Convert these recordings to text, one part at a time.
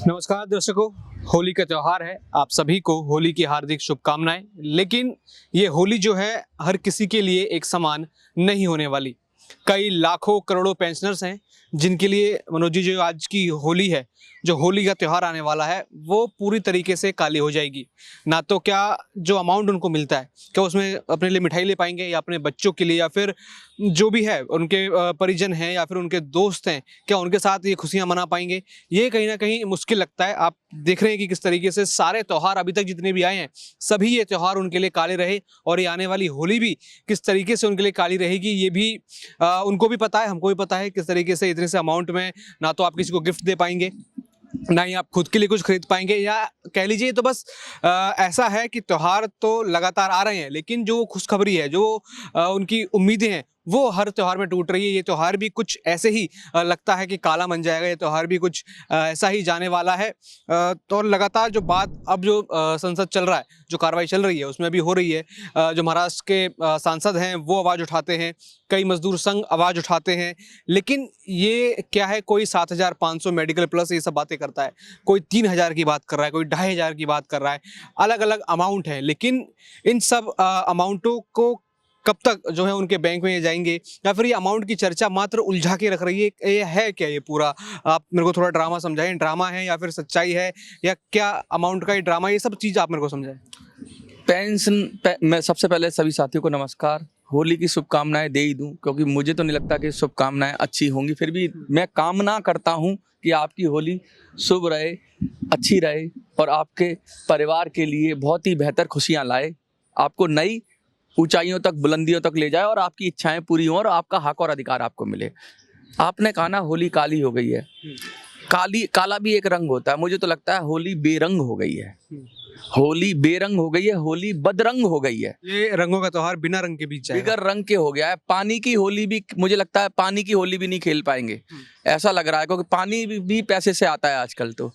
नमस्कार दर्शकों, होली का त्यौहार है। आप सभी को होली की हार्दिक शुभकामनाएं। लेकिन ये होली जो है हर किसी के लिए एक समान नहीं होने वाली। कई लाखों करोड़ों पेंशनर्स हैं जिनके लिए मनोज जी जो आज की होली है, जो होली का त्यौहार आने वाला है, वो पूरी तरीके से काली हो जाएगी। ना तो क्या जो अमाउंट उनको मिलता है, क्या उसमें अपने लिए मिठाई ले पाएंगे या अपने बच्चों के लिए या फिर जो भी है उनके परिजन हैं या फिर उनके दोस्त हैं, क्या उनके साथ ये खुशियां मना पाएंगे? ये कहीं ना कहीं मुश्किल लगता है। आप देख रहे हैं कि किस तरीके से सारे त्यौहार अभी तक जितने भी आए हैं, सभी ये त्यौहार उनके लिए काले रहे और ये आने वाली होली भी किस तरीके से उनके लिए काली रहेगी, ये भी उनको भी पता है, हमको भी पता है। किस तरीके से इतने से अमाउंट में ना तो आप किसी को गिफ्ट दे पाएंगे, ना ही आप खुद के लिए कुछ खरीद पाएंगे, या कह लीजिए तो बस ऐसा है कि त्यौहार तो लगातार आ रहे हैं, लेकिन जो खुशखबरी है, जो उनकी उम्मीदें हैं, वो हर त्यौहार में टूट रही है। ये त्यौहार भी कुछ ऐसे ही लगता है कि काला बन जाएगा। ये त्यौहार भी कुछ ऐसा ही जाने वाला है। तो लगातार जो बात अब जो संसद चल रहा है, जो कार्रवाई चल रही है, उसमें भी हो रही है। जो महाराष्ट्र के सांसद हैं वो आवाज़ उठाते हैं, कई मजदूर संघ आवाज़ उठाते हैं। लेकिन ये क्या है, कोई 7,500 मेडिकल प्लस ये सब बातें करता है, कोई 3,000 की बात कर रहा है, कोई 2,500 की बात कर रहा है। अलग अलग अमाउंट है, लेकिन इन सब अमाउंटों को कब तक जो है उनके बैंक में ये जाएंगे, या फिर ये अमाउंट की चर्चा मात्र उलझा के रख रही है? ये है क्या ये पूरा? आप मेरे को थोड़ा ड्रामा समझाएं, ड्रामा है या फिर सच्चाई है, या क्या अमाउंट का ये ड्रामा, ये सब चीज़ आप मेरे को समझाएं। मैं सबसे पहले सभी साथियों को नमस्कार। होली की शुभकामनाएं दे ही दूं, क्योंकि मुझे तो नहीं लगता कि शुभकामनाएं अच्छी होंगी। फिर भी मैं कामना करता हूं कि आपकी होली शुभ रहे, अच्छी रहे और आपके परिवार के लिए बहुत ही बेहतर खुशियां लाए, आपको नई ऊंचाइयों तक, बुलंदियों तक ले जाए और आपकी इच्छाएं पूरी हों और आपका हक और अधिकार आपको मिले। आपने कहा ना होली काली हो गई है। काला भी एक रंग होता है। मुझे तो लगता है होली बेरंग हो गई है। होली बेरंग हो गई है, होली बदरंग हो गई है। ये रंगों का त्योहार बिना रंग के बीच जाएगा। बिगर रंग के हो गया है। पानी की होली भी, मुझे लगता है पानी की होली भी नहीं खेल पाएंगे, ऐसा लग रहा है, क्योंकि पानी भी पैसे से आता है आजकल। तो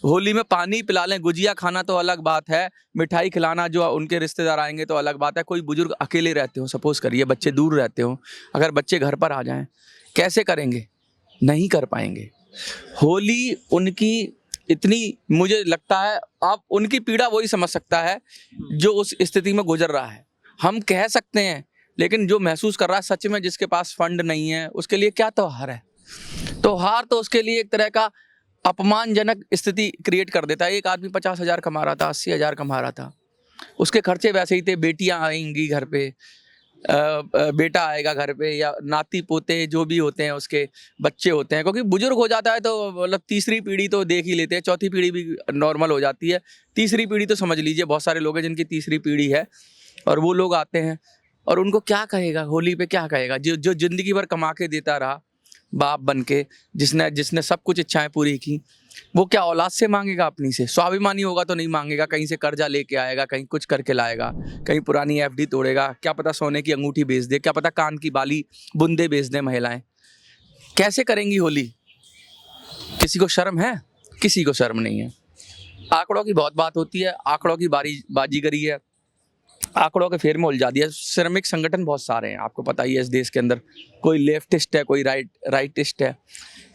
होली में पानी पिला लें, गुजिया खाना तो अलग बात है, मिठाई खिलाना जो उनके रिश्तेदार आएंगे तो अलग बात है। कोई बुजुर्ग अकेले रहते हो, सपोज करिए बच्चे दूर रहते हो, अगर बच्चे घर पर आ जाएं, कैसे करेंगे? नहीं कर पाएंगे। होली उनकी इतनी, मुझे लगता है आप उनकी पीड़ा वही समझ सकता है जो उस स्थिति में गुजर रहा है। हम कह सकते हैं, लेकिन जो महसूस कर रहा है सच में, जिसके पास फंड नहीं है, उसके लिए क्या त्योहार है? त्योहार तो उसके लिए एक तरह का अपमानजनक स्थिति क्रिएट कर देता है। एक आदमी 50,000 कमा रहा था, 80,000 कमा रहा था, उसके खर्चे वैसे ही थे। बेटियां आएंगी घर पे, बेटा आएगा घर पे, या नाती पोते जो भी होते हैं उसके बच्चे होते हैं, क्योंकि बुजुर्ग हो जाता है तो मतलब तीसरी पीढ़ी तो देख ही लेते हैं, चौथी पीढ़ी भी नॉर्मल हो जाती है, तीसरी पीढ़ी तो समझ लीजिए बहुत सारे लोग हैं जिनकी तीसरी पीढ़ी है, और वो लोग आते हैं और उनको क्या कहेगा होली पे? क्या कहेगा? जो जिंदगी भर कमा के देता रहा बाप बन के, जिसने सब कुछ इच्छाएं पूरी की, वो क्या औलाद से मांगेगा? अपनी से स्वाभिमानी होगा तो नहीं मांगेगा, कहीं से कर्जा लेके आएगा, कहीं कुछ करके लाएगा, कहीं पुरानी एफडी तोड़ेगा, क्या पता सोने की अंगूठी बेच दे, क्या पता कान की बाली बुंदे बेच दे महिलाएं। कैसे करेंगी होली? किसी को शर्म है? किसी को शर्म नहीं है। आंकड़ों की बहुत बात होती है, आंकड़ों की बाजीगरी है, आंकड़ों के फेर में उलझा दिया। श्रमिक संगठन बहुत सारे हैं, आपको पता ही है इस देश के अंदर। कोई लेफ्टिस्ट है, कोई राइटिस्ट है।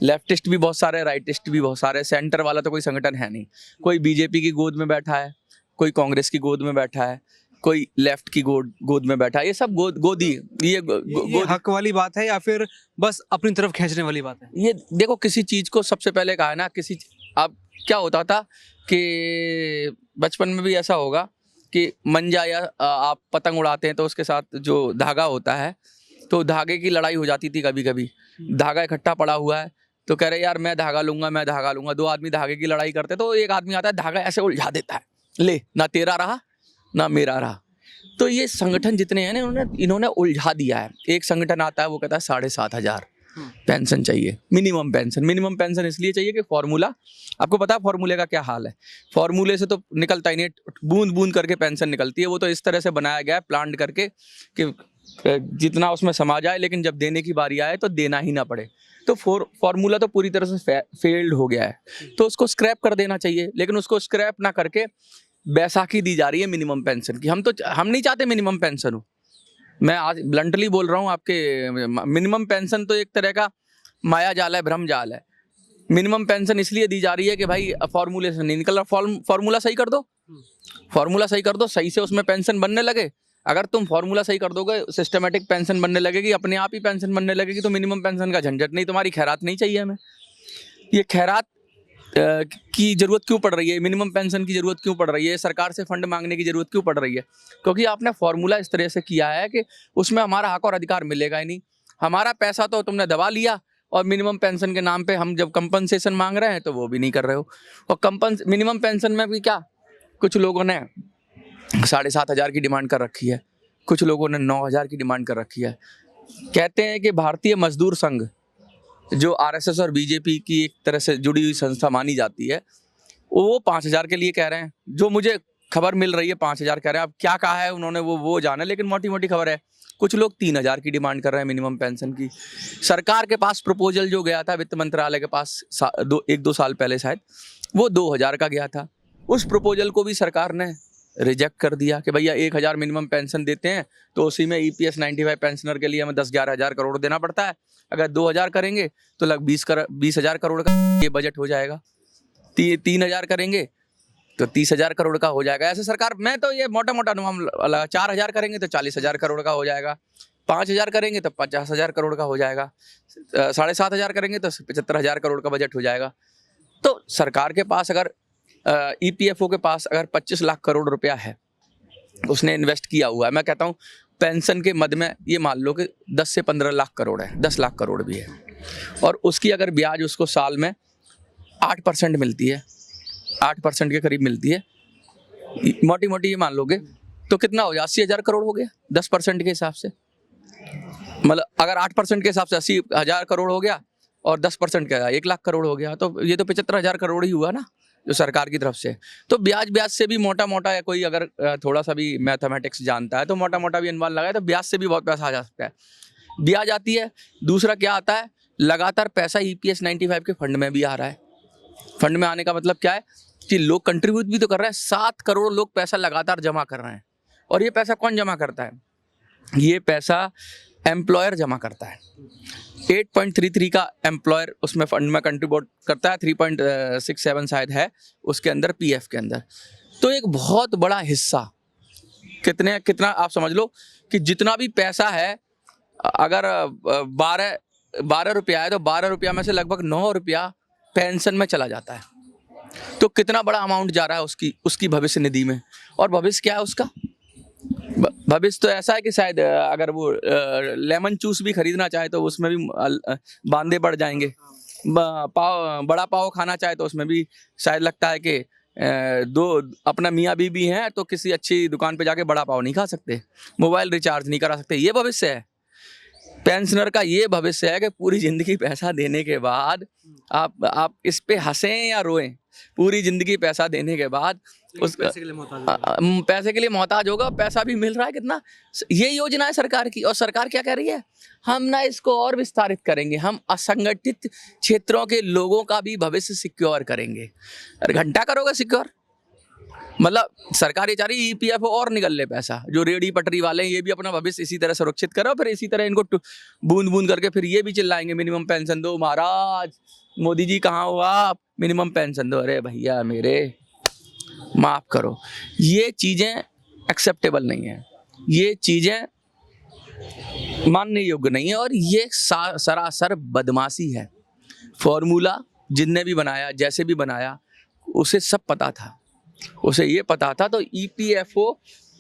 लेफ्टिस्ट भी बहुत सारे हैं, राइटिस्ट भी बहुत सारे हैं। सेंटर वाला तो कोई संगठन है नहीं। कोई बीजेपी की गोद में बैठा है, कोई कांग्रेस की गोद में बैठा है, कोई लेफ्ट की गोद में बैठा है। ये सब गोदी, ये हक वाली बात है या फिर बस अपनी तरफ खींचने वाली बात है? ये देखो, किसी चीज को सबसे पहले कहा है ना, अब क्या होता था कि बचपन में भी ऐसा होगा कि मंजा या आप पतंग उड़ाते हैं तो उसके साथ जो धागा होता है, तो धागे की लड़ाई हो जाती थी कभी कभी। धागा इकट्ठा पड़ा हुआ है तो कह रहे यार मैं धागा लूंगा, मैं धागा लूंगा। दो आदमी धागे की लड़ाई करते, तो एक आदमी आता है धागा ऐसे उलझा देता है, ले ना तेरा रहा ना मेरा रहा। तो ये संगठन जितने हैं ना, इन्होंने उलझा दिया है। एक संगठन आता है वो कहता है 7,500 पेंशन चाहिए, मिनिमम पेंशन। मिनिमम पेंशन इसलिए चाहिए कि फॉर्मूला, आपको पता है फॉर्मूले का क्या हाल है? फॉर्मूले से तो निकलता ही नहीं, बूंद बूंद करके पेंशन निकलती है। वो तो इस तरह से बनाया गया है, प्लान करके, कि जितना उसमें समा जाए, लेकिन जब देने की बारी आए तो देना ही ना पड़े। तो फॉर्मूला तो पूरी तरह से फेल्ड हो गया है, तो उसको स्क्रैप कर देना चाहिए। लेकिन उसको स्क्रैप ना करके बैसाखी दी जा रही है मिनिमम पेंशन की। हम नहीं चाहते मिनिमम पेंशन हो। मैं आज ब्लंटली बोल रहा हूँ, आपके मिनिमम पेंशन तो एक तरह का माया जाल है, भ्रम जाल है। मिनिमम पेंशन इसलिए दी जा रही है कि भाई फॉर्मूले से नहीं निकल रहा, फॉर्मूला सही कर दो, फॉर्मूला सही कर दो, सही से उसमें पेंशन बनने लगे। अगर तुम फॉर्मूला सही कर दोगे, सिस्टमेटिक पेंशन बनने लगेगी, अपने आप ही पेंशन बनने लगेगी, तो मिनिमम पेंशन का झंझट नहीं। तुम्हारी खैरात नहीं चाहिए हमें। ये खैरात की जरूरत क्यों पड़ रही है, मिनिमम पेंशन की जरूरत क्यों पड़ रही है, सरकार से फंड मांगने की जरूरत क्यों पड़ रही है? क्योंकि आपने फॉर्मूला इस तरह से किया है कि उसमें हमारा हक और अधिकार मिलेगा ही नहीं। हमारा पैसा तो तुमने दबा लिया, और मिनिमम पेंशन के नाम पे हम जब कंपनसेशन मांग रहे हैं तो वो भी नहीं कर रहे हो। और मिनिमम पेंशन में भी क्या, कुछ लोगों ने 7,500 की डिमांड कर रखी है, कुछ लोगों ने 9,000 की डिमांड कर रखी है। कहते हैं कि भारतीय मजदूर संघ, जो आरएसएस और बीजेपी की एक तरह से जुड़ी हुई संस्था मानी जाती है, वो 5,000 के लिए कह रहे हैं। जो मुझे खबर मिल रही है 5,000 कह रहे हैं। अब क्या कहा है उन्होंने वो जाने, लेकिन मोटी मोटी खबर है। कुछ लोग 3,000 की डिमांड कर रहे हैं मिनिमम पेंशन की। सरकार के पास प्रपोजल जो गया था वित्त मंत्रालय के पास 1-2 साल पहले शायद, वो 2,000 का गया था। उस प्रपोजल को भी सरकार ने रिजेक्ट कर दिया कि भैया 1,000 मिनिमम पेंशन देते हैं तो उसी में EPS 95 पेंशनर के लिए हमें 10-11 हज़ार करोड़ देना पड़ता है। अगर 2,000 करेंगे तो लगभग 20,000 करोड़ का ये बजट हो जाएगा। 3,000 करेंगे तो 30,000 करोड़ का हो जाएगा। ऐसे सरकार, मैं तो ये मोटा मोटा अनुमान लगा, 4,000 करेंगे तो 40,000 करोड़ का हो जाएगा, 5,000 करेंगे तो 50,000 करोड़ का हो जाएगा, 7,500 करेंगे तो 75,000 करोड़ का बजट हो जाएगा। तो सरकार के पास अगर EPFO के पास अगर 25 लाख करोड़ रुपया है, उसने इन्वेस्ट किया हुआ है, मैं कहता हूँ पेंशन के मद में ये मान लो कि 10 से 15 लाख करोड़ है, 10 लाख करोड़ भी है, और उसकी अगर ब्याज उसको साल में 8% मिलती है, 8% के करीब मिलती है, मोटी मोटी ये मान लोगे तो कितना हो गया, 80,000 करोड़ हो गया 10% के हिसाब से। मतलब अगर 8% के हिसाब से 80,000 करोड़ हो गया, और 10% का 1 लाख करोड़ हो गया, तो ये तो 75,000 करोड़ ही हुआ ना, जो सरकार की तरफ से। तो ब्याज से भी मोटा मोटा, या कोई अगर थोड़ा सा भी मैथमेटिक्स जानता है तो मोटा मोटा भी अनुमान लगाए तो ब्याज से भी बहुत पैसा आ जा सकता है। ब्याज आती है। दूसरा क्या आता है, लगातार पैसा EPS 95 के फंड में भी आ रहा है। फंड में आने का मतलब क्या है कि लोग कंट्रीब्यूट भी तो कर रहे हैं। 7 करोड़ लोग पैसा लगातार जमा कर रहे हैं। और ये पैसा कौन जमा करता है? ये पैसा एम्प्लॉयर जमा करता है। 8.33 का एम्प्लॉयर उसमें फंड में कंट्रीब्यूट करता है, 3.67 शायद है उसके अंदर, PF के अंदर। तो एक बहुत बड़ा हिस्सा, कितना आप समझ लो कि जितना भी पैसा है, अगर 12 रुपया है तो 12 रुपया में से लगभग 9 रुपया पेंशन में चला जाता है। तो कितना बड़ा अमाउंट जा रहा है उसकी भविष्य निधि में। और भविष्य क्या है उसका? भविष्य तो ऐसा है कि शायद अगर वो लेमन जूस भी खरीदना चाहे तो उसमें भी बांधे बढ़ जाएंगे। बड़ा पाव खाना चाहे तो उसमें भी शायद लगता है कि अपना मियाँ बीबी हैं तो किसी अच्छी दुकान पे जाके बड़ा पाव नहीं खा सकते, मोबाइल रिचार्ज नहीं करा सकते। ये भविष्य है पेंशनर का। ये भविष्य है कि पूरी जिंदगी पैसा देने के बाद आप इस पे हंसें या रोएं, पूरी जिंदगी पैसा देने के बाद उस पैसे के लिए मोहताज होगा। पैसा भी मिल रहा है कितना। ये योजना है सरकार की। और सरकार क्या कह रही है, हम ना इसको और विस्तारित करेंगे, हम असंगठित क्षेत्रों के लोगों का भी भविष्य सिक्योर करेंगे। अरे घंटा करोगे सिक्योर, मतलब सरकार ये चाह रही EPFO और निकल ले पैसा। जो रेडी पटरी वाले हैं ये भी अपना भविष्य इसी तरह सुरक्षित करो, फिर इसी तरह इनको बूंद बूंद करके फिर ये भी चिल्लाएंगे मिनिमम पेंशन दो महाराज, मोदी जी कहाँ हो आप, मिनिमम पेंशन दो। अरे भैया मेरे माफ करो, ये चीजें एक्सेप्टेबल नहीं है, ये चीजें मानने योग्य नहीं है, और ये सरासर बदमाशी है। फॉर्मूला जिनने भी बनाया, जैसे भी बनाया, उसे सब पता था, उसे ये पता था। तो EPFO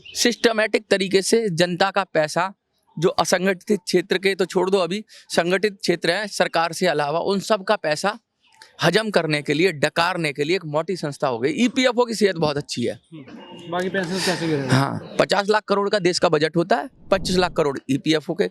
सिस्टमेटिक तरीके से जनता का पैसा, जो असंगठित क्षेत्र के तो छोड़ दो, अभी संगठित क्षेत्र हैं सरकार से अलावा, उन सब का पैसा हजम करने के लिए, डकारने के लिए एक मोटी संस्था हो गई। EPFO की सेहत बहुत अच्छी है। बाकी पेंशन कैसे गिरे? हाँ, 50 लाख करोड़ का देश का बजट होता है, 25 लाख करोड़ EPFO के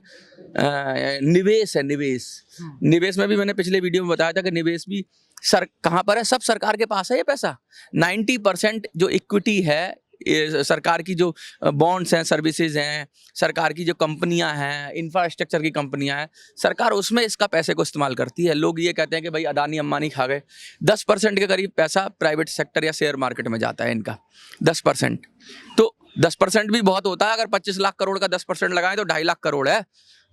निवेश है। निवेश में भी मैंने पिछले वीडियो में बताया था कि निवेश भी कहाँ पर है, सब सरकार के पास है ये पैसा। 90% जो इक्विटी है, सरकार की जो बॉन्ड्स हैं, सर्विसेज हैं, सरकार की जो कंपनियां हैं, इंफ्रास्ट्रक्चर की कंपनियां हैं, सरकार उसमें इसका पैसे को इस्तेमाल करती है। लोग ये कहते हैं कि भाई अदानी अंबानी खा गए। 10% के करीब पैसा प्राइवेट सेक्टर या शेयर मार्केट में जाता है इनका, 10%। तो 10% भी बहुत होता है। अगर 25 लाख करोड़ का 10% लगाएं तो 2.5 लाख करोड़ है।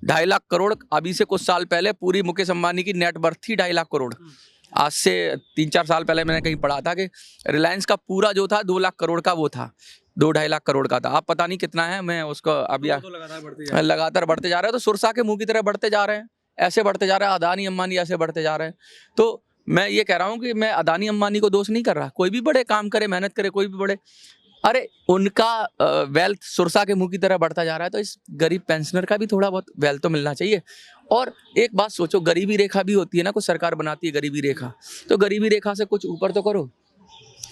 2.5 लाख करोड़, अभी से कुछ साल पहले पूरी मुकेश अंबानी की नेट वर्थ थी 2.5 लाख करोड़। आज से 3-4 साल पहले मैंने कहीं पढ़ा था कि रिलायंस का पूरा जो था 2 लाख करोड़ का वो था, 2-2.5 लाख करोड़ का था। अब पता नहीं कितना है, मैं उसको अभी तो लगातार बढ़ते जा रहे हैं, तो सुरसा के मुंह की तरह बढ़ते जा रहे हैं, ऐसे बढ़ते जा रहे हैं, अदानी अंबानी ऐसे बढ़ते जा रहे हैं। तो मैं ये कह रहा हूँ कि मैं अदानी अंबानी को दोष नहीं कर रहा, कोई भी बड़े काम करे, मेहनत करे, कोई भी बड़े, अरे उनका वेल्थ सुरसा के मुंह की तरह बढ़ता जा रहा है, तो इस गरीब पेंशनर का भी थोड़ा बहुत वेल्थ तो मिलना चाहिए। और एक बात सोचो, गरीबी रेखा भी होती है ना, कुछ सरकार बनाती है गरीबी रेखा, तो गरीबी रेखा से कुछ ऊपर तो करो।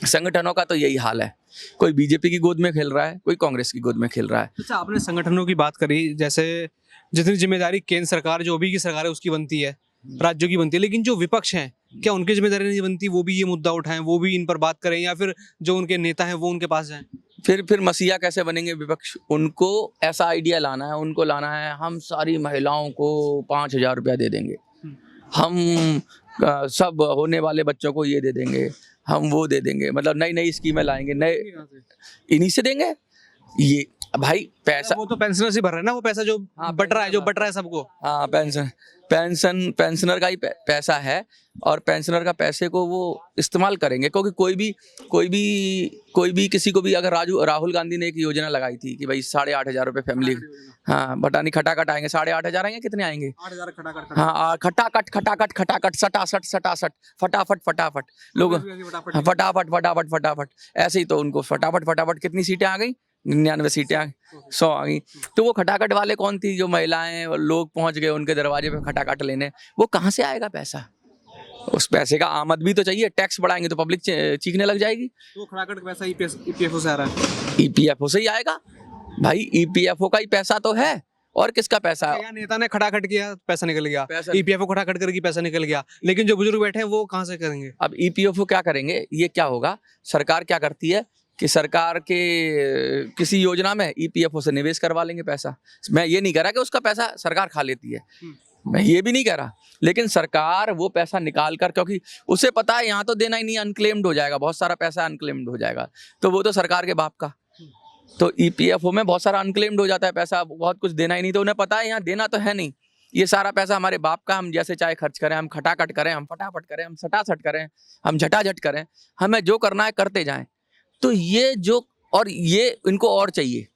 संगठनों का तो यही हाल है, कोई बीजेपी की गोद में खेल रहा है, कोई कांग्रेस की गोद में खेल रहा है। अच्छा, आपने संगठनों की बात करी, जैसे जितनी जिम्मेदारी केंद्र सरकार, जो भी की सरकार है उसकी बनती है, राज्यों की बनती है, लेकिन जो विपक्ष हैं, क्या उनकी जिम्मेदारी नहीं बनती? वो भी ये मुद्दा उठाएं, वो भी इन पर बात करें, या फिर जो उनके नेता हैं वो उनके पास जाएं? फिर मसीहा कैसे बनेंगे विपक्ष? उनको ऐसा आइडिया लाना है, उनको लाना है हम सारी महिलाओं को 5,000 रुपया दे देंगे, हम सब होने वाले बच्चों को ये दे देंगे, हम वो दे देंगे, मतलब नई नई स्कीमें लाएंगे, नए इन्हीं से देंगे। ये भाई पैसा वो तो पेंशनर से भर रहे हैं ना, वो पैसा जो बट रहा है, जो बट रहा है सबको। हाँ, पेंशनर का ही पैसा है, और पेंशनर का पैसे को वो इस्तेमाल करेंगे, क्योंकि कोई भी किसी को भी, अगर राहुल गांधी ने एक योजना लगाई थी कि भाई 8,500 रुपये फैमिली, हाँ पता नहीं खटाखट आएंगे, 8,500 आएंगे, कितने आएंगे? 8,000 खटाखट। हाँ, खटाखट सटासट फटाफट लोग, फटाफट ऐसे ही तो उनको फटाफट कितनी सीटें आ गई? 99 सीटें आ गई, 100 आ गई। तो वो खटाखट वाले कौन थी? जो महिलाएं और लोग पहुंच गए उनके दरवाजे पे खटाखट लेने, वो कहाँ से आएगा पैसा? उस पैसे का आमद भी तो चाहिए, टैक्स बढ़ाएंगे तो पब्लिक चीखने लग जाएगी। तो खटाखट का पैसा ईपीएफओ से आ रहा है, ईपीएफओ से ही आएगा भाई, ईपीएफओ का ही पैसा तो है, और किसका पैसा है? नेता ने खटाखट किया, पैसा निकल गया, ईपीएफओ खटाखट करके पैसा निकल गया, लेकिन जो बुजुर्ग बैठे हैं वो कहाँ से करेंगे? अब ईपीएफओ क्या करेंगे? ये क्या होगा, सरकार क्या करती है कि सरकार के किसी योजना में ईपीएफओ से निवेश करवा लेंगे पैसा। मैं ये नहीं कह रहा कि उसका पैसा सरकार खा लेती है, मैं ये भी नहीं कह रहा, लेकिन सरकार वो पैसा निकाल कर, क्योंकि उसे पता है यहाँ तो देना ही नहीं, अनक्लेम्ड हो जाएगा, बहुत सारा पैसा अनक्लेम्ड हो जाएगा, तो वो तो सरकार के बाप का। तो ईपीएफओ में बहुत सारा अनक्लेम्ड हो जाता है पैसा, बहुत कुछ देना ही नहीं, तो उन्हें पता है यहाँ देना तो है नहीं, ये सारा पैसा हमारे बाप का, हम जैसे चाहे खर्च करें, हम खटाखट करें, हम फटाफट करें, हम सटासट करें, हम झटाझट करें, हमें जो करना है करते जाएं। तो ये जो, और ये इनको और चाहिए,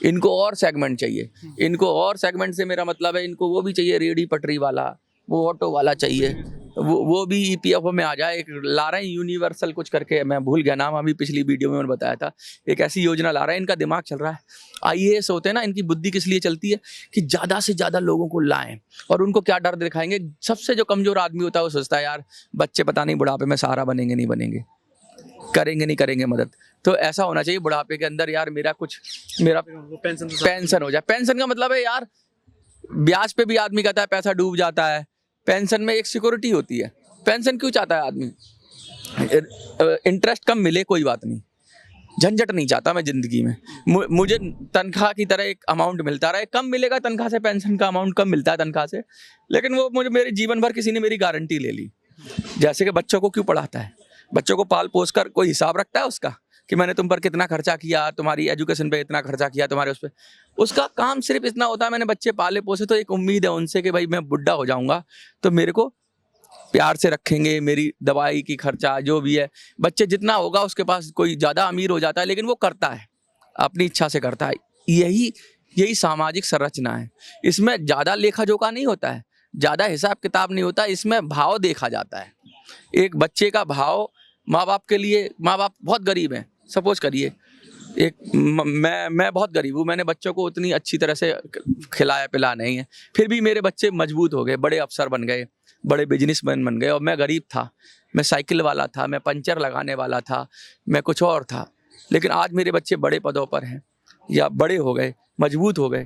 इनको और सेगमेंट चाहिए, इनको और सेगमेंट से मेरा मतलब है इनको वो भी चाहिए, रेहड़ी पटरी वाला, वो ऑटो वाला चाहिए, वो भी ईपीएफओ में आ जाए। एक ला रहे हैं यूनिवर्सल कुछ करके, मैं भूल गया नाम, अभी पिछली वीडियो में मैंने बताया था, एक ऐसी योजना ला रहे हैं, इनका दिमाग चल रहा है। आईएएस होते हैं ना, इनकी बुद्धि किस लिए चलती है कि ज़्यादा से ज़्यादा लोगों को लाएं, और उनको क्या डर दिखाएंगे? सबसे जो कमज़ोर आदमी होता है वो सोचता है यार बच्चे पता नहीं बुढ़ापे में सहारा बनेंगे नहीं बनेंगे, करेंगे नहीं करेंगे मदद, तो ऐसा होना चाहिए बुढ़ापे के अंदर यार मेरा पेंशन हो जाए। पेंशन का मतलब है यार, ब्याज पे भी आदमी कहता है पैसा डूब जाता है, पेंशन में एक सिक्योरिटी होती है। पेंशन क्यों चाहता है आदमी? इंटरेस्ट कम मिले कोई बात नहीं, झंझट नहीं चाहता मैं जिंदगी में, मुझे तनख्वाह की तरह एक अमाउंट मिलता रहे, कम मिलेगा तनख्वाह से, पेंशन का अमाउंट कम मिलता है तनख्वाह से, लेकिन वो मुझे मेरे जीवन भर किसी ने मेरी गारंटी ले ली। जैसे कि बच्चों को क्यों पढ़ाता है, बच्चों को पाल पोस कर कोई हिसाब रखता है उसका कि मैंने तुम पर कितना खर्चा किया, तुम्हारी एजुकेशन पे इतना खर्चा किया, तुम्हारे उस पर, उसका काम सिर्फ इतना होता है मैंने बच्चे पाले पोसे, तो एक उम्मीद है उनसे कि भाई मैं बुढ़ा हो जाऊंगा तो मेरे को प्यार से रखेंगे, मेरी दवाई की खर्चा जो भी है, बच्चे जितना होगा उसके पास, कोई ज़्यादा अमीर हो जाता है लेकिन वो करता है, अपनी इच्छा से करता है। यही सामाजिक संरचना है, इसमें ज़्यादा लेखा जोखा नहीं होता है, ज़्यादा हिसाब किताब नहीं होता, इसमें भाव देखा जाता है। एक बच्चे का भाव माँ बाप के लिए, माँ बाप बहुत गरीब हैं, सपोज करिए मैं बहुत गरीब हूँ, मैंने बच्चों को उतनी अच्छी तरह से खिलाया पिलाया नहीं है, फिर भी मेरे बच्चे मजबूत हो गए, बड़े अफसर बन गए, बड़े बिजनेसमैन बन गए, और मैं गरीब था, मैं साइकिल वाला था, मैं पंचर लगाने वाला था, मैं कुछ और था, लेकिन आज मेरे बच्चे बड़े पदों पर हैं या बड़े हो गए, मजबूत हो गए,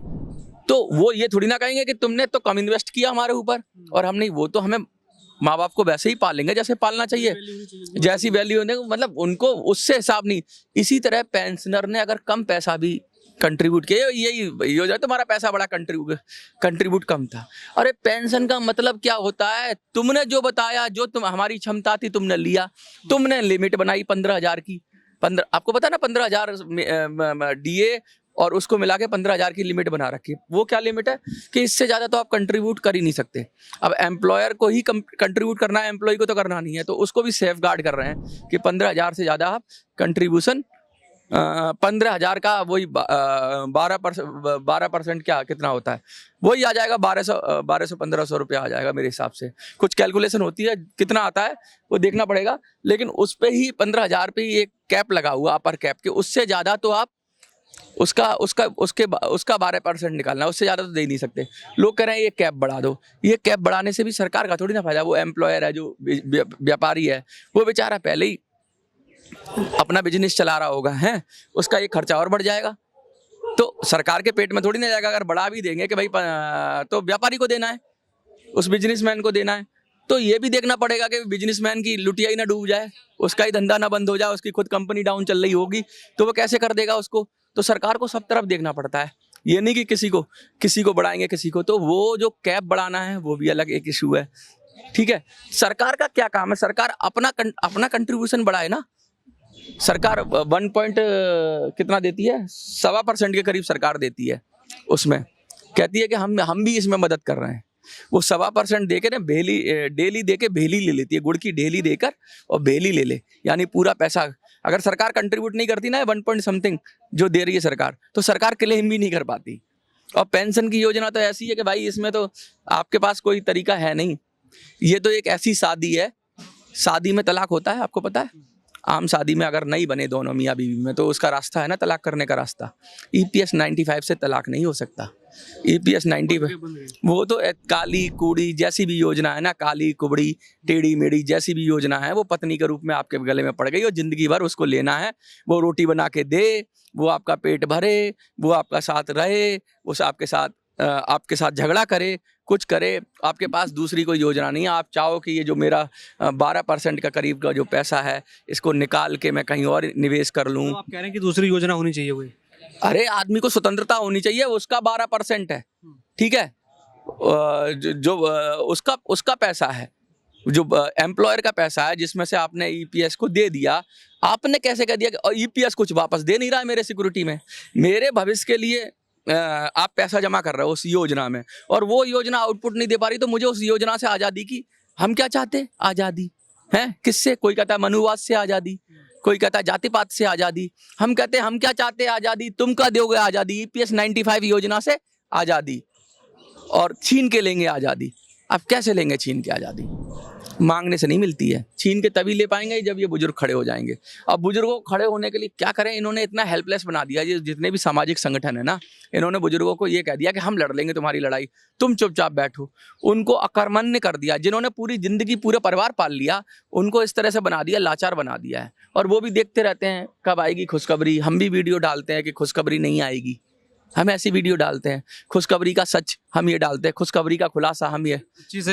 तो वो ये थोड़ी ना कहेंगे कि तुमने तो कम इन्वेस्ट किया हमारे ऊपर और हम नहीं, वो तो हमें माँ बाप को वैसे ही पालेंगे जैसे पालना चाहिए, जैसी वैल्यू होने, मतलब उनको उससे हिसाब नहीं। इसी तरह पेंशनर ने अगर कम पैसा भी कंट्रीब्यूट किया, यही योजना तुम्हारा पैसा बड़ा कंट्रीब्यूट कम था, अरे पेंशन का मतलब क्या होता है? तुमने जो बताया, जो तुम हमारी क्षमता थी तुमने लिया, तुमने लिमिट बनाई 15,000 की, आपको पता ना 15,000 डीए और उसको मिला के 15,000 की लिमिट बना रखी है। वो क्या लिमिट है कि इससे ज़्यादा तो आप कंट्रीब्यूट कर ही नहीं सकते। अब एम्प्लॉयर को ही कंट्रीब्यूट करना है, एम्प्लॉय को तो करना नहीं है, तो उसको भी सेफ गार्ड कर रहे हैं कि 15,000 से ज़्यादा आप कंट्रीब्यूशन 15,000 का वही 12% क्या कितना होता है, वही आ जाएगा 1200-1500 रुपया आ जाएगा मेरे हिसाब से। कुछ कैलकुलेशन होती है, कितना आता है वो देखना पड़ेगा, लेकिन उस पे ही 15,000 पे ही एक कैप लगा हुआ अपर कैप के, उससे ज़्यादा तो आप उसका 12% निकालना है, उससे ज़्यादा तो दे ही नहीं सकते। लोग कह रहे हैं ये कैप बढ़ा दो, ये कैप बढ़ाने से भी सरकार का थोड़ी ना फायदा। वो एम्प्लॉयर है जो व्यापारी है, वो बेचारा पहले ही अपना बिजनेस चला रहा होगा, है उसका एक खर्चा और बढ़ जाएगा, तो सरकार के पेट में थोड़ी ना जाएगा। अगर बढ़ा भी देंगे कि भाई तो व्यापारी को देना है, उस बिजनेसमैन को देना है, तो ये भी देखना पड़ेगा कि बिजनेसमैन की लुटिया ही ना डूब जाए, उसका ही धंधा ना बंद हो जाए, उसकी खुद कंपनी डाउन चल रही होगी तो वो कैसे कर देगा उसको। तो सरकार को सब तरफ देखना पड़ता है, ये नहीं कि किसी को बढ़ाएंगे किसी को। तो वो जो कैप बढ़ाना है वो भी अलग एक इशू है, ठीक है। सरकार का क्या काम है, सरकार अपना कंट्रीब्यूशन बढ़ाए ना। सरकार 1 पॉइंट कितना देती है, 1.25% के करीब सरकार देती है। उसमें कहती है कि हम भी इसमें मदद कर रहे हैं। वो 1.25% दे के ना डेली दे के भेली ले लेती है, गुड़ की डेली देकर और भेली ले ले, यानी पूरा पैसा। अगर सरकार कंट्रीब्यूट नहीं करती ना 1 पॉइंट समथिंग जो दे रही है सरकार, तो सरकार क्लेम भी नहीं कर पाती। और पेंशन की योजना तो ऐसी है कि भाई इसमें तो आपके पास कोई तरीका है नहीं। ये तो एक ऐसी शादी है, शादी में तलाक होता है, आपको पता है। आम शादी में अगर नहीं बने दोनों मियाँ बीवी में, तो उसका रास्ता है ना तलाक करने का रास्ता। EPS 95 से तलाक नहीं हो सकता। EPS 95 वो तो एक काली कूड़ी जैसी भी योजना है ना, काली कुबड़ी टेढ़ी मेढ़ी जैसी भी योजना है, वो पत्नी के रूप में आपके गले में पड़ गई और जिंदगी भर उसको लेना है। वो रोटी बना के दे, वो आपका पेट भरे, वो आपका साथ रहे, उस आपके साथ झगड़ा करे, कुछ करे, आपके पास दूसरी कोई योजना नहीं है। आप चाहो कि ये जो मेरा 12% का करीब का जो पैसा है, इसको निकाल के मैं कहीं और निवेश कर लूं। तो आप कह रहे हैं कि दूसरी योजना होनी चाहिए कोई? अरे आदमी को स्वतंत्रता होनी चाहिए, उसका 12% है, ठीक है। उसका पैसा है, जो एम्प्लॉयर का पैसा है, जिसमें से आपने EPS को दे दिया। आपने कैसे कह दिया कि EPS कुछ वापस दे नहीं रहा है मेरे सिक्योरिटी में, मेरे भविष्य के लिए आप पैसा जमा कर रहे हो उस योजना में, और वो योजना आउटपुट नहीं दे पा रही, तो मुझे उस योजना से आज़ादी की, हम क्या चाहते हैं, आज़ादी है किससे? कोई कहता है मनुवाद से आज़ादी, कोई कहता है जाति पात से आज़ादी। हम कहते हैं हम क्या चाहते हैं, आज़ादी। तुम क्या दोगे आज़ादी? EPS 95 योजना से आज़ादी, और छीन के लेंगे आज़ादी। अब कैसे लेंगे छीन के आज़ादी? मांगने से नहीं मिलती है, छीन के तभी ले पाएंगे जब ये बुजुर्ग खड़े हो जाएंगे। अब बुजुर्गों को खड़े होने के लिए क्या करें, इन्होंने इतना हेल्पलेस बना दिया। ये जितने भी सामाजिक संगठन है ना, इन्होंने बुजुर्गों को ये कह दिया कि हम लड़ लेंगे तुम्हारी लड़ाई, तुम चुपचाप बैठो। उनको अकर्मण्य कर दिया। जिन्होंने पूरी जिंदगी पूरा परिवार पाल लिया, उनको इस तरह से बना दिया, लाचार बना दिया है। और वो भी देखते रहते हैं कब आएगी खुशखबरी। हम भी वीडियो डालते हैं कि खुशखबरी नहीं आएगी, हम ऐसी वीडियो डालते हैं। खुशखबरी का सच हम ये डालते हैं, खुशखबरी का खुलासा हम ये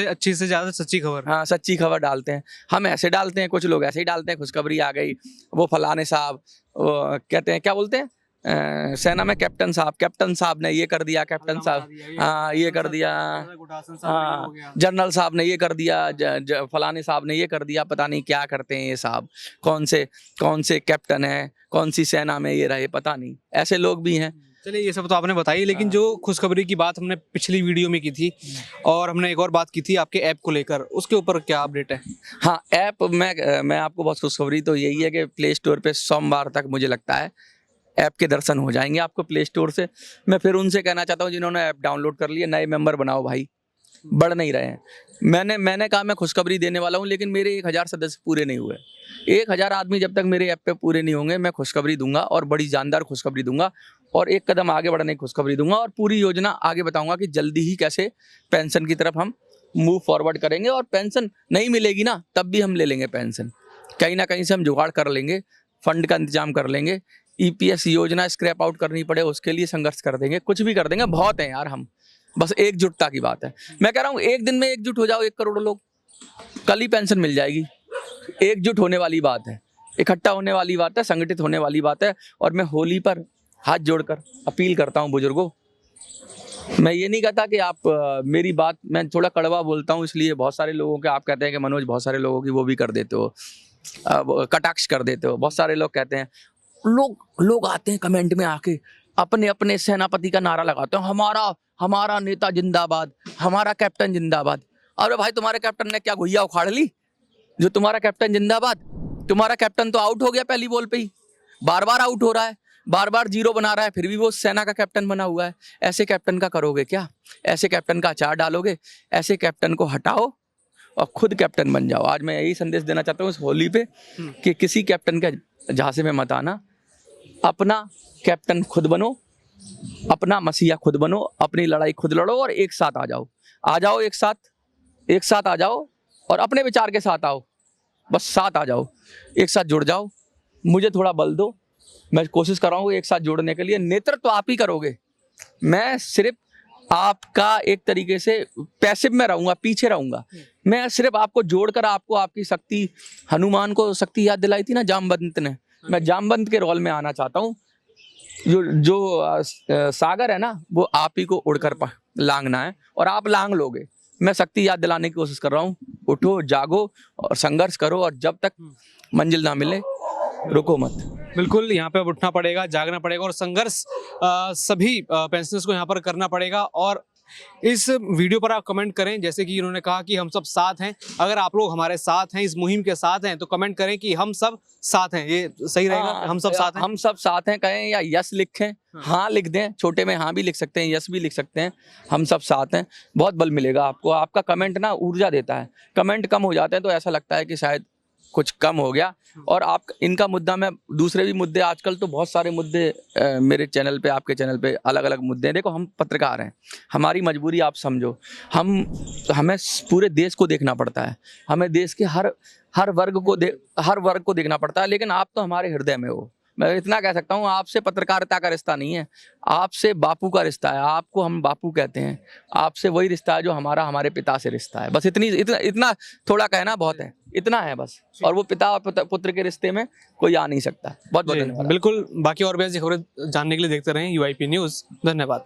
अच्छी से ज्यादा सच्ची खबर। हाँ, सच्ची खबर डालते हैं। हम ऐसे डालते हैं, कुछ लोग ऐसे ही डालते हैं, खुशखबरी आ गई, वो फलाने साहब, वो कहते हैं क्या बोलते हैं, सेना में कैप्टन साहब ने ये कर दिया, कैप्टन साहब हाँ ये कर दिया, हाँ जनरल साहब ने ये कर दिया, फलाने साहब ने ये कर दिया। पता नहीं क्या करते हैं ये साहब, कौन से कैप्टन है, कौन सी सेना में ये रहे, पता नहीं। ऐसे लोग भी हैं। चलिए ये सब तो आपने बताई, लेकिन जो खुशखबरी की बात हमने पिछली वीडियो में की थी, और हमने एक और बात की थी आपके ऐप को लेकर, उसके ऊपर क्या अपडेट है? हाँ, ऐप मैं आपको बहुत खुशखबरी तो यही है कि प्ले स्टोर पे सोमवार तक मुझे लगता है ऐप के दर्शन हो जाएंगे आपको प्ले स्टोर से। मैं फिर उनसे कहना चाहता हूँ जिन्होंने ऐप डाउनलोड कर लिया, नए मेंबर बनाओ भाई, बढ़ नहीं रहे हैं। मैंने कहा मैं खुशखबरी देने वाला हूँ, लेकिन मेरे 1000 सदस्य पूरे नहीं हुए। 1000 आदमी जब तक मेरे ऐप पे पूरे नहीं होंगे, मैं खुशखबरी दूंगा, और बड़ी जानदार खुशखबरी दूंगा, और एक कदम आगे बढ़ने की खुशखबरी दूंगा, और पूरी योजना आगे बताऊंगा कि जल्दी ही कैसे पेंशन की तरफ हम मूव फॉरवर्ड करेंगे। और पेंशन नहीं मिलेगी ना, तब भी हम ले लेंगे पेंशन, कहीं ना कहीं से हम जुगाड़ कर लेंगे, फंड का इंतजाम कर लेंगे। EPS योजना स्क्रैप आउट करनी पड़े उसके लिए संघर्ष कर देंगे, कुछ भी कर देंगे। बहुत है यार, हम बस एकजुटता की बात है। मैं कह रहा हूँ एक दिन में एकजुट हो जाओ 1 करोड़ लोग, कल ही पेंशन मिल जाएगी। एकजुट होने वाली बात है, इकट्ठा होने वाली बात है, संगठित होने वाली बात है। और मैं होली पर हाथ जोड़कर अपील करता हूँ बुजुर्गों, मैं ये नहीं कहता कि आप मेरी बात, मैं थोड़ा कड़वा बोलता हूँ, इसलिए बहुत सारे लोगों के आप कहते हैं कि मनोज बहुत सारे लोगों की वो भी कर देते हो, कटाक्ष कर देते हो। बहुत सारे लोग कहते हैं, लोग आते हैं कमेंट में आके अपने अपने सेनापति का नारा लगाते हैं, हमारा हमारा नेता जिंदाबाद, हमारा कैप्टन जिंदाबाद। अरे भाई तुम्हारे कैप्टन ने क्या गुइया उखाड़ ली जो तुम्हारा कैप्टन जिंदाबाद? तुम्हारा कैप्टन तो आउट हो गया पहली बॉल पे ही, बार बार आउट हो रहा है, बार बार जीरो बना रहा है, फिर भी वो सेना का कैप्टन बना हुआ है। ऐसे कैप्टन का करोगे क्या? ऐसे कैप्टन का अचार डालोगे? ऐसे कैप्टन को हटाओ और खुद कैप्टन बन जाओ। आज मैं यही संदेश देना चाहता हूँ इस होली पे कि किसी कैप्टन के झांसे में मत आना, अपना कैप्टन खुद बनो, अपना मसीहा खुद बनो, अपनी लड़ाई खुद लड़ो और एक साथ आ जाओ एक साथ आ जाओ और अपने विचार के साथ आओ, बस साथ आ जाओ, एक साथ जुड़ जाओ। मुझे थोड़ा बल दो, मैं कोशिश कर रहा हूँ एक साथ जोड़ने के लिए। नेतृत्व आप ही करोगे, मैं सिर्फ आपका एक तरीके से पैसिव में रहूंगा, पीछे रहूंगा। मैं सिर्फ आपको जोड़कर आपको आपकी शक्ति, हनुमान को शक्ति याद दिलाई थी ना जामवंत ने, मैं जामवंत के रोल में आना चाहता हूँ। जो सागर है ना वो आप ही को उड़कर लांघना है और आप लांग लोगे। मैं शक्ति याद दिलाने की कोशिश कर रहा हूँ। उठो, जागो और संघर्ष करो और जब तक मंजिल ना मिले रुको मत। बिल्कुल, यहाँ पे अब उठना पड़ेगा, जागना पड़ेगा और संघर्ष सभी पेंशनर्स को यहाँ पर करना पड़ेगा। और इस वीडियो पर आप कमेंट करें, जैसे कि इन्होंने कहा कि हम सब साथ हैं। अगर आप लोग हमारे साथ हैं, इस मुहिम के साथ हैं, तो कमेंट करें कि हम सब साथ हैं। ये सही रहेगा, हम सब साथ हैं। हम सब साथ हैं कहें या यस लिखें, हाँ लिख दें, छोटे में हाँ भी लिख सकते हैं, यस भी लिख सकते हैं। हम सब साथ हैं, बहुत बल मिलेगा आपको। आपका कमेंट ना ऊर्जा देता है। कमेंट कम हो जाते हैं तो ऐसा लगता है कि शायद कुछ कम हो गया। और आप इनका मुद्दा, मैं दूसरे भी मुद्दे, आजकल तो बहुत सारे मुद्दे मेरे चैनल पे, आपके चैनल पे अलग अलग मुद्दे हैं। देखो हम पत्रकार हैं, हमारी मजबूरी आप समझो। हमें पूरे देश को देखना पड़ता है, हमें देश के हर वर्ग को देखना पड़ता है। लेकिन आप तो हमारे हृदय में हो। मैं इतना कह सकता हूँ, आपसे पत्रकारिता का रिश्ता नहीं है, आपसे बापू का रिश्ता है। आपको हम बापू कहते हैं, आपसे वही रिश्ता है जो हमारे पिता से रिश्ता है। बस इतना थोड़ा कहना बहुत है, इतना है बस। और वो पिता और पुत्र के रिश्ते में कोई आ नहीं सकता। बहुत बहुत धन्यवाद। बिल्कुल, बाकी और भी ऐसी खबरें जानने के लिए देखते रहें UIP न्यूज़। धन्यवाद।